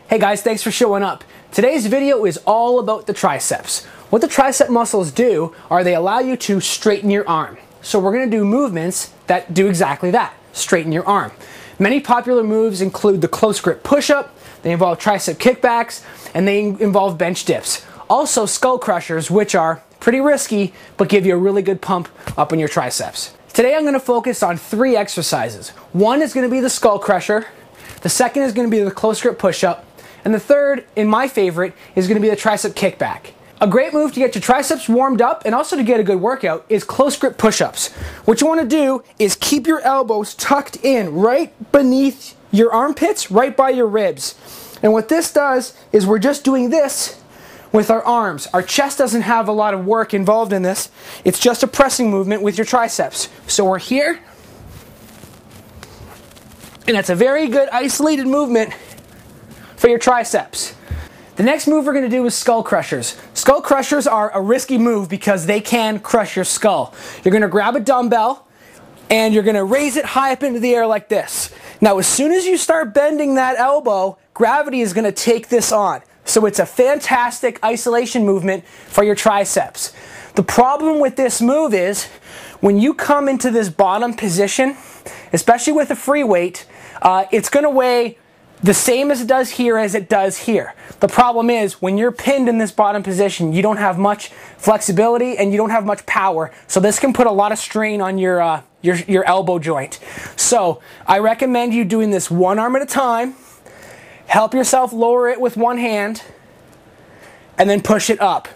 Hey guys, thanks for showing up. Today's video is all about the triceps. What the tricep muscles do are they allow you to straighten your arm. So we're going to do movements that do exactly that, straighten your arm. Many popular moves include the close grip push-up, they involve tricep kickbacks, and they involve bench dips. Also skull crushers, which are pretty risky, but give you a really good pump up in your triceps. Today I'm going to focus on 3 exercises. One is going to be the skull crusher, the second is going to be the close grip push-up, and the third, and my favorite, is going to be the tricep kickback. A great move to get your triceps warmed up and also to get a good workout is close grip push-ups. What you want to do is keep your elbows tucked in right beneath your armpits, right by your ribs. And what this does is we're just doing this with our arms. Our chest doesn't have a lot of work involved in this. It's just a pressing movement with your triceps. So we're here, and that's a very good isolated movement for your triceps. The next move we're going to do is skull crushers. Skull crushers are a risky move because they can crush your skull. You're going to grab a dumbbell and you're going to raise it high up into the air like this. Now as soon as you start bending that elbow, gravity is going to take this on. So it's a fantastic isolation movement for your triceps. The problem with this move is when you come into this bottom position, especially with a free weight, it's going to weigh the same as it does here. The problem is when you're pinned in this bottom position, you don't have much flexibility and you don't have much power. So this can put a lot of strain on your elbow joint. So I recommend you doing this one arm at a time. Help yourself lower it with one hand and then push it up.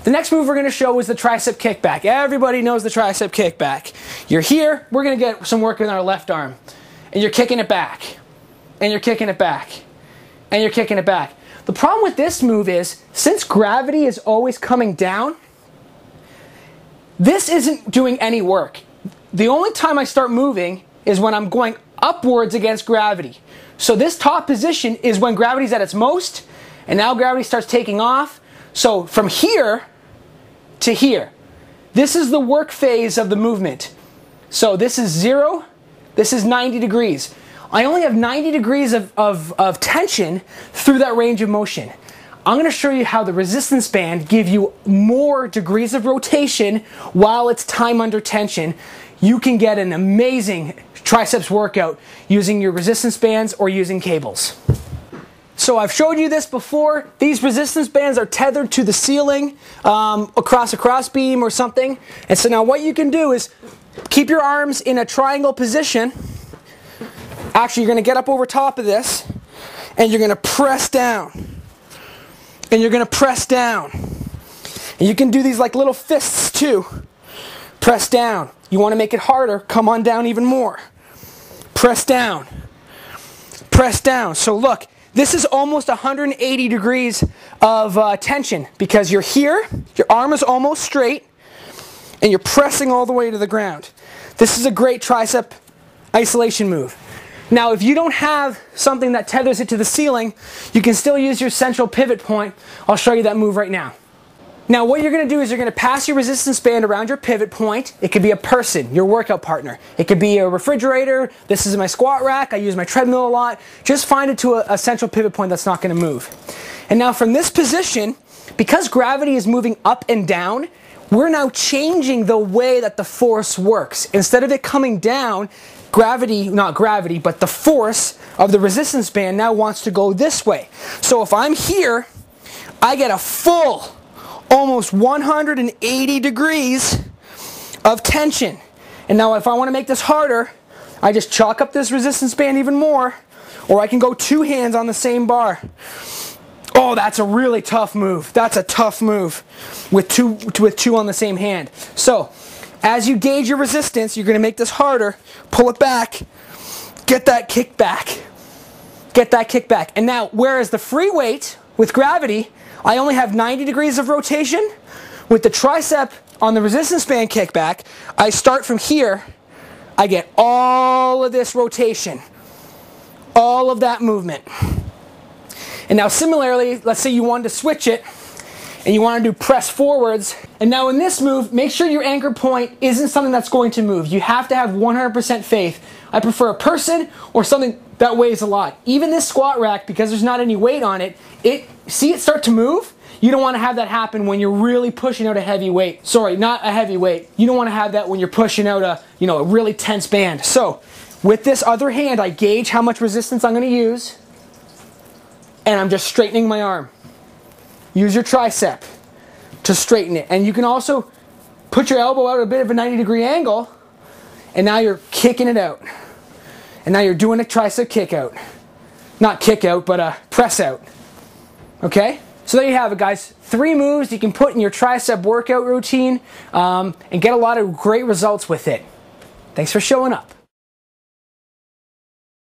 The next move we're going to show is the tricep kickback. Everybody knows the tricep kickback. You're here, we're going to get some work in our left arm, and you're kicking it back. And you're kicking it back, and you're kicking it back. The problem with this move is, since gravity is always coming down, this isn't doing any work. The only time I start moving is when I'm going upwards against gravity. So this top position is when gravity's at its most, and now gravity starts taking off. So from here to here, this is the work phase of the movement. So this is 0, this is 90 degrees. I only have 90 degrees of tension through that range of motion. I'm going to show you how the resistance band gives you more degrees of rotation while it's time under tension. You can get an amazing triceps workout using your resistance bands or using cables. So I've showed you this before. These resistance bands are tethered to the ceiling across a cross beam or something. And so now what you can do is keep your arms in a triangle position. Actually, you're going to get up over top of this, and you're going to press down. And you're going to press down. And you can do these like little fists too. Press down. You want to make it harder, come on down even more. Press down. Press down. So look, this is almost 180 degrees of tension because you're here, your arm is almost straight, and you're pressing all the way to the ground. This is a great tricep isolation move. Now, if you don't have something that tethers it to the ceiling, you can still use your central pivot point. I'll show you that move right now. Now, what you're going to do is you're going to pass your resistance band around your pivot point. It could be a person, your workout partner. It could be a refrigerator. This is my squat rack. I use my treadmill a lot. Just find it to a central pivot point that's not going to move. And now from this position, because gravity is moving up and down, we're now changing the way that the force works. Instead of it coming down, not gravity, but the force of the resistance band now wants to go this way. So if I'm here, I get a full, almost 180 degrees of tension. And now if I want to make this harder, I just chalk up this resistance band even more, or I can go 2 hands on the same bar. Oh, that's a really tough move. That's a tough move with two on the same hand. So as you gauge your resistance, you're going to make this harder. Pull it back. Get that kick back. Get that kick back. And now, whereas the free weight with gravity, I only have 90 degrees of rotation. With the tricep on the resistance band kickback, I start from here. I get all of this rotation. All of that movement. And now similarly, let's say you wanted to switch it and you want to do press forwards. And now in this move, make sure your anchor point isn't something that's going to move. You have to have 100% faith. I prefer a person or something that weighs a lot. Even this squat rack, because there's not any weight on it, see it start to move? You don't want to have that happen when you're really pushing out a heavy weight. Sorry, not a heavy weight. You don't want to have that when you're pushing out a really tense band. So with this other hand, I gauge how much resistance I'm going to use, and I'm just straightening my arm. Use your tricep to straighten it. And you can also put your elbow out at a bit of a 90-degree angle, and now you're kicking it out. And now you're doing a tricep kick out. Not kick out, but a press out. Okay? So there you have it, guys. 3 moves you can put in your tricep workout routine and get a lot of great results with it. Thanks for showing up.